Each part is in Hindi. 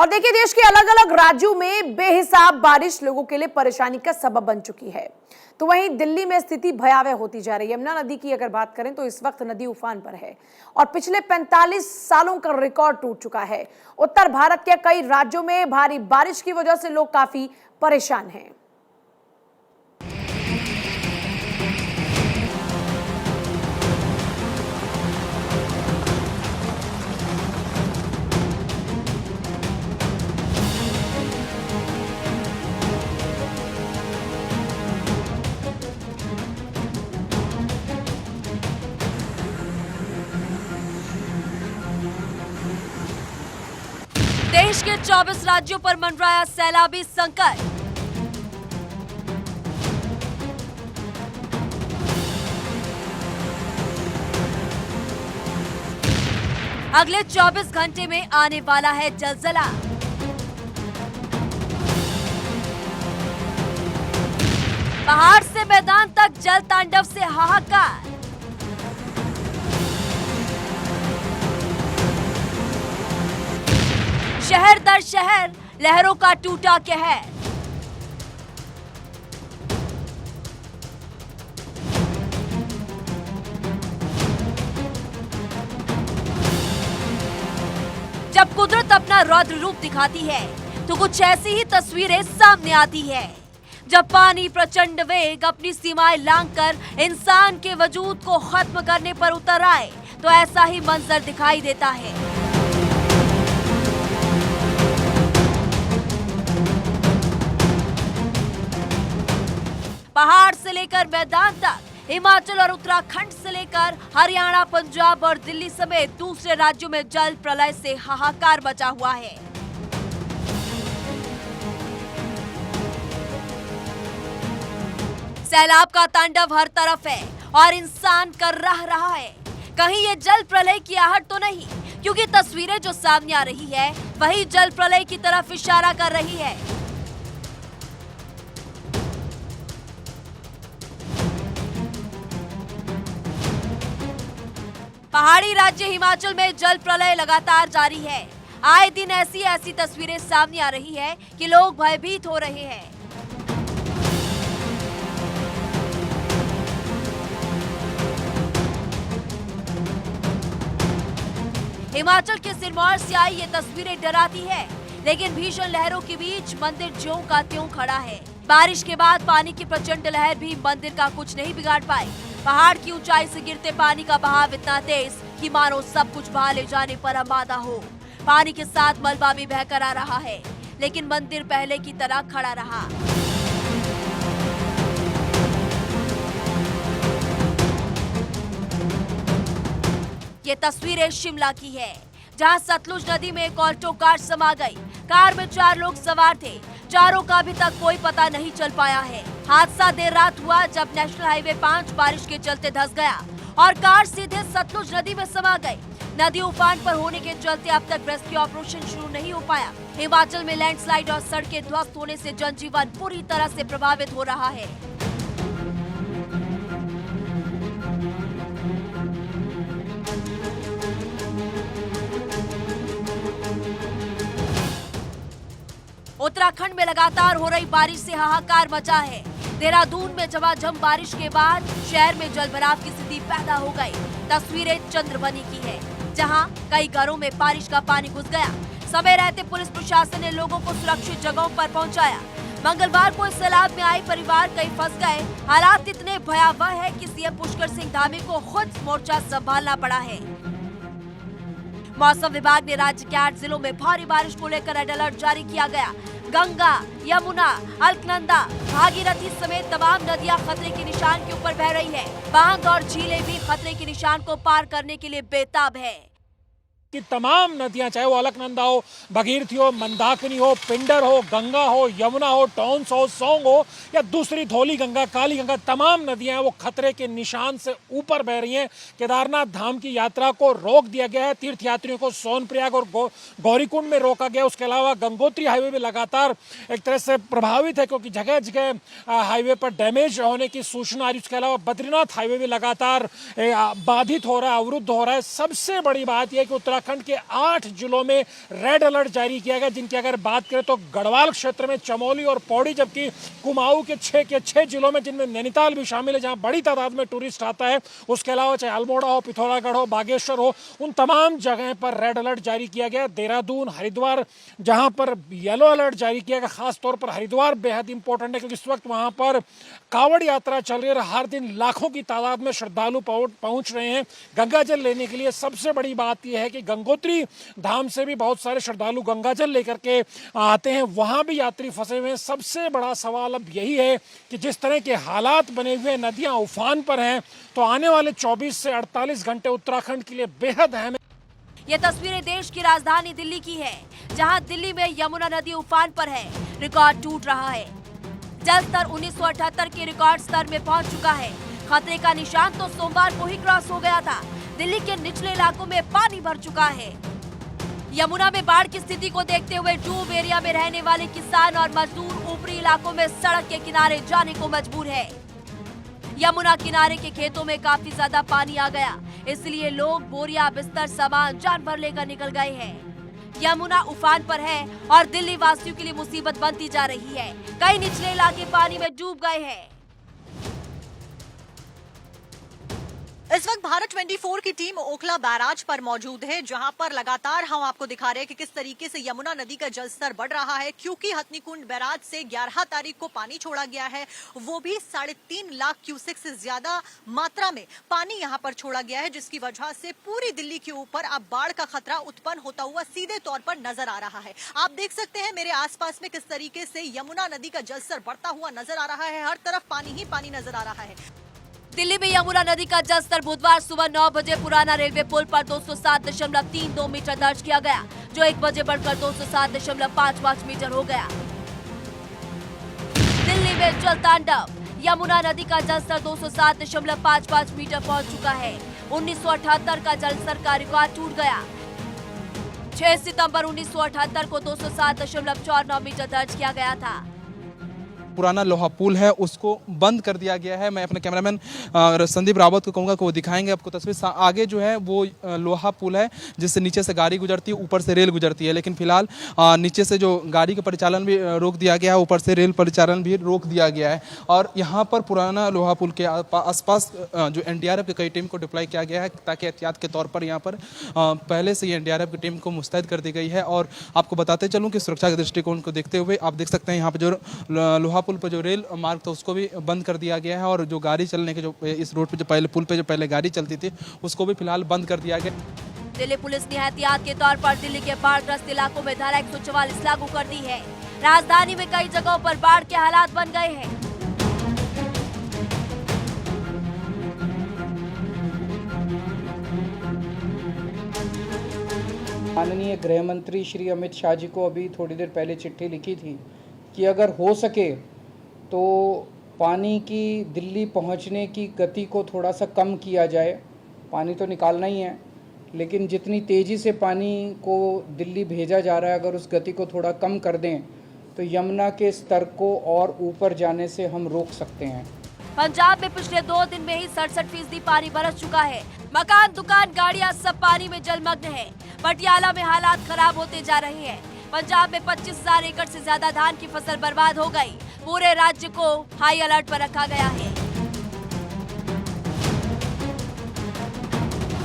और देखिए, देश के अलग अलग राज्यों में बेहिसाब बारिश लोगों के लिए परेशानी का सबब बन चुकी है। तो वहीं दिल्ली में स्थिति भयावह होती जा रही है। यमुना नदी की अगर बात करें तो इस वक्त नदी उफान पर है और पिछले 45 सालों का रिकॉर्ड टूट चुका है। उत्तर भारत के कई राज्यों में भारी बारिश की वजह से लोग काफी परेशान हैं। देश के 24 राज्यों पर मंडराया सैलाबी संकट। अगले 24 घंटे में आने वाला है जलजला। पहाड़ से मैदान तक जल तांडव से हाहाकार। शहर दर शहर लहरों का टूटा कहर। जब कुदरत अपना रौद्र रूप दिखाती है तो कुछ ऐसी ही तस्वीरें सामने आती है। जब पानी प्रचंड वेग अपनी सीमाएं लांघकर इंसान के वजूद को खत्म करने पर उतर आए तो ऐसा ही मंजर दिखाई देता है। पहाड़ से लेकर मैदान तक, हिमाचल और उत्तराखंड से लेकर हरियाणा, पंजाब और दिल्ली समेत दूसरे राज्यों में जल प्रलय से हाहाकार मचा हुआ है। सैलाब का तांडव हर तरफ है और इंसान कर रहा है। कहीं ये जल प्रलय की आहट तो नहीं, क्योंकि तस्वीरें जो सामने आ रही है वही जल प्रलय की तरफ इशारा कर रही है। पहाड़ी राज्य हिमाचल में जल प्रलय लगातार जारी है। आए दिन ऐसी तस्वीरें सामने आ रही है कि लोग भयभीत हो रहे हैं। हिमाचल के सिरमौर से आई ये तस्वीरें डराती है, लेकिन भीषण लहरों के बीच मंदिर ज्यों का त्यों खड़ा है। बारिश के बाद पानी की प्रचंड लहर भी मंदिर का कुछ नहीं बिगाड़ पाई। पहाड़ की ऊंचाई से गिरते पानी का बहाव इतना तेज कि मानो सब कुछ बहा ले जाने पर आमादा हो। पानी के साथ मलबा भी बहकर आ रहा है, लेकिन मंदिर पहले की तरह खड़ा रहा। ये तस्वीरें शिमला की है, जहां सतलुज नदी में एक ऑल्टो कार समा गई। कार में 4 लोग सवार थे। चारों का अभी तक कोई पता नहीं चल पाया है। हादसा देर रात हुआ जब नेशनल हाईवे 5 बारिश के चलते धंस गया और कार सीधे सतलुज नदी में समा गई। नदी उफान पर होने के चलते अब तक रेस्क्यू ऑपरेशन शुरू नहीं हो पाया। हिमाचल में लैंडस्लाइड और सड़कें ध्वस्त होने से जनजीवन पूरी तरह से प्रभावित हो रहा है। उत्तराखंड में लगातार हो रही बारिश से हाहाकार मचा है। देहरादून में झमाझम बारिश के बाद शहर में जलभराव की स्थिति पैदा हो गई। तस्वीरें चंद्रबनी की है, जहां कई घरों में बारिश का पानी घुस गया। समय रहते पुलिस प्रशासन ने लोगों को सुरक्षित जगहों पर पहुंचाया। मंगलवार को इस सैलाब में आए परिवार कई फंस गए। हालात इतने भयावह है कि सीएम पुष्कर सिंह धामी को खुद मोर्चा संभालना पड़ा है। मौसम विभाग ने राज्य के 8 जिलों में भारी बारिश को लेकर रेड अलर्ट जारी किया गया। गंगा, यमुना, अलकनंदा, भागीरथी समेत तमाम नदियां खतरे के निशान के ऊपर बह रही है। बांध और झीलें भी खतरे के निशान को पार करने के लिए बेताब है। कि तमाम नदियां, चाहे वो अलकनंदा हो, भगीरथी हो, मंदाकिनी हो, पिंडर हो, गंगा हो, यमुना हो, टॉन्स हो, सौंग हो या दूसरी धौली गंगा, काली गंगा, तमाम नदियां वो खतरे के निशान से ऊपर बह रही हैं। केदारनाथ धाम की यात्रा को रोक दिया गया है। तीर्थयात्रियों को सोनप्रयाग और गौरीकुंड में रोका गया। उसके अलावा गंगोत्री हाईवे भी लगातार एक तरह से प्रभावित है, क्योंकि जगह जगह हाईवे पर डैमेज होने की सूचना आ रही है। उसके अलावा बद्रीनाथ हाईवे भी लगातार बाधित हो रहा है, अवरुद्ध हो रहा है। सबसे बड़ी बात यह कि उत्तराखंड उत्तराखंड के 8 जिलों में रेड अलर्ट जारी किया गया, जिनकी अगर बात करें तो गढ़वाल क्षेत्र में, चमोली और पौड़ी, जबकि कुमाऊं के 6 जिलों में, जिनमें नैनीताल भी शामिल है, जहां बड़ी तादाद में टूरिस्ट आता है। उसके अलावा चाहे अल्मोड़ा हो, पिथौरागढ़ हो, बागेश्वर हो, उन तमाम जगह पर रेड अलर्ट जारी किया गया। देहरादून, हरिद्वार, जहां पर येलो अलर्ट जारी किया गया। खास तौर पर हरिद्वार बेहद इंपॉर्टेंट है, क्योंकि इस वक्त वहां पर कांवड़ यात्रा चल रही है और हर दिन लाखों की तादाद में श्रद्धालु पहुंच रहे हैं गंगा जल लेने के लिए। सबसे बड़ी बात यह है कि गंगोत्री धाम से भी बहुत सारे श्रद्धालु गंगा जल लेकर के आते हैं, वहां भी यात्री फंसे हुए हैं। सबसे बड़ा सवाल अब यही है कि जिस तरह के हालात बने हुए, नदियां उफान पर हैं, तो आने वाले 24 से 48 घंटे उत्तराखंड के लिए बेहद अहम है। ये तस्वीरें देश की राजधानी दिल्ली की है, जहां दिल्ली में यमुना नदी उफान पर है। रिकॉर्ड टूट रहा है। जलस्तर 1978 के रिकॉर्ड स्तर में पहुंच चुका है। खतरे का निशान तो सोमवार को ही क्रॉस हो गया था। दिल्ली के निचले इलाकों में पानी भर चुका है। यमुना में बाढ़ की स्थिति को देखते हुए डूब एरिया में रहने वाले किसान और मजदूर ऊपरी इलाकों में सड़क के किनारे जाने को मजबूर है। यमुना किनारे के खेतों में काफी ज्यादा पानी आ गया, इसलिए लोग बोरिया, बिस्तर, सामान, जानवर लेकर निकल गए हैं। यमुना उफान पर है और दिल्ली वासियों के लिए मुसीबत बनती जा रही है। कई निचले इलाके पानी में डूब गए हैं। इस वक्त भारत 24 की टीम ओखला बैराज पर मौजूद है, जहां पर लगातार हम आपको दिखा रहे हैं कि किस तरीके से यमुना नदी का जलस्तर बढ़ रहा है, क्योंकि हथनीकुंड बैराज से 11 तारीख को पानी छोड़ा गया है। वो भी 3.5 लाख क्यूसेक से ज्यादा मात्रा में पानी यहां पर छोड़ा गया है, जिसकी वजह से पूरी दिल्ली के ऊपर अब बाढ़ का खतरा उत्पन्न होता हुआ सीधे तौर पर नजर आ रहा है। आप देख सकते हैं मेरे आसपास में किस तरीके से यमुना नदी का जलस्तर बढ़ता हुआ नजर आ रहा है। हर तरफ पानी ही पानी नजर आ रहा है। दिल्ली में यमुना नदी का जलस्तर बुधवार सुबह 9 बजे पुराना रेलवे पुल पर 207.32 मीटर दर्ज किया गया, जो 1 बजे बढ़कर 207.55 मीटर हो गया। दिल्ली में जल तांडव। यमुना नदी का जलस्तर 207.55 मीटर पहुंच चुका है। 1978 का जलस्तर का रिकॉर्ड टूट गया। 6 सितंबर 1978 को 207.49 मीटर दर्ज किया गया था। पुराना लोहा पुल है, उसको बंद कर दिया गया है। मैं अपने कैमरामैन संदीप रावत को कहूँगा कि वो दिखाएंगे आपको तस्वीर। आगे जो है वो लोहा पुल है, जिससे नीचे से गाड़ी गुजरती है, ऊपर से रेल गुजरती है। लेकिन फिलहाल नीचे से जो गाड़ी का परिचालन भी रोक दिया गया है, ऊपर से रेल परिचालन भी रोक दिया गया है। और यहाँ पर पुराना लोहा पुल के आसपास जो NDRF की कई टीम को डिप्लॉय किया गया है, ताकि एहतियात के तौर पर यहाँ पर पहले से ही NDRF की टीम को मुस्तैद कर दी गई है। और आपको बताते चलूँ कि सुरक्षा के दृष्टिकोण को देखते हुए आप देख सकते हैं यहाँ पर जो लोहा पुल पर जो रेल मार्ग था उसको भी बंद कर दिया गया है। और जो गाड़ी चलने के जो इस रोड पे जो पहले पुल पे जो पहले गाड़ी चलती थी, उसको भी फिलहाल बंद कर दिया गया। दिल्ली पुलिस ने एहतियात के तौर पर दिल्ली के बाढ़ग्रस्त इलाकों में धारा 144 लागू कर दी है। राजधानी में कई जगहों पर बाढ़ के हालात बन गए हैं। माननीय गृह मंत्री श्री अमित शाह जी को अभी थोड़ी देर पहले चिट्ठी लिखी थी कि अगर हो सके तो पानी की दिल्ली पहुंचने की गति को थोड़ा सा कम किया जाए। पानी तो निकालना ही है, लेकिन जितनी तेज़ी से पानी को दिल्ली भेजा जा रहा है, अगर उस गति को थोड़ा कम कर दें तो यमुना के स्तर को और ऊपर जाने से हम रोक सकते हैं। पंजाब में पिछले 2 दिन में ही 67% पानी बरस चुका है। मकान, दुकान, गाड़ियां सब पानी में जलमग्न है। पटियाला में हालात खराब होते जा रहे हैं। पंजाब में 25,000 एकड़ से ज्यादा धान की फसल बर्बाद हो गई। पूरे राज्य को हाई अलर्ट पर रखा गया है।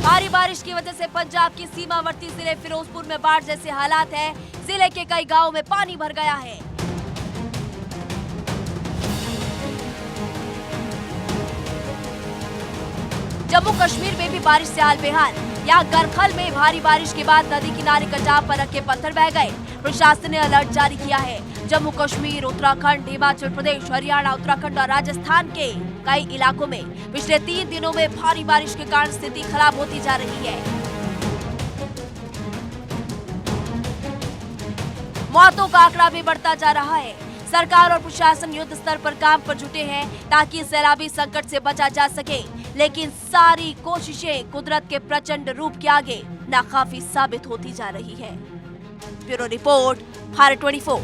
भारी बारिश की वजह से पंजाब की सीमावर्ती जिले फिरोजपुर में बाढ़ जैसे हालात हैं। जिले के कई गांवों में पानी भर गया है। जम्मू कश्मीर में भी बारिश से हाल बेहाल। यहाँ गरखल में भारी बारिश के बाद नदी किनारे कटाव पर रखे पत्थर बह गए। प्रशासन ने अलर्ट जारी किया है। जम्मू कश्मीर, उत्तराखंड, हिमाचल प्रदेश, हरियाणा, उत्तराखंड और राजस्थान के कई इलाकों में पिछले 3 दिनों में भारी बारिश के कारण स्थिति खराब होती जा रही है। मौतों का आंकड़ा भी बढ़ता जा रहा है। सरकार और प्रशासन युद्ध स्तर पर काम पर जुटे हैं ताकि सैलाबी संकट से बचा जा सके, लेकिन सारी कोशिशें कुदरत के प्रचंड रूप के आगे नाकाफी साबित होती जा रही है। Bureau report, Bharat 24।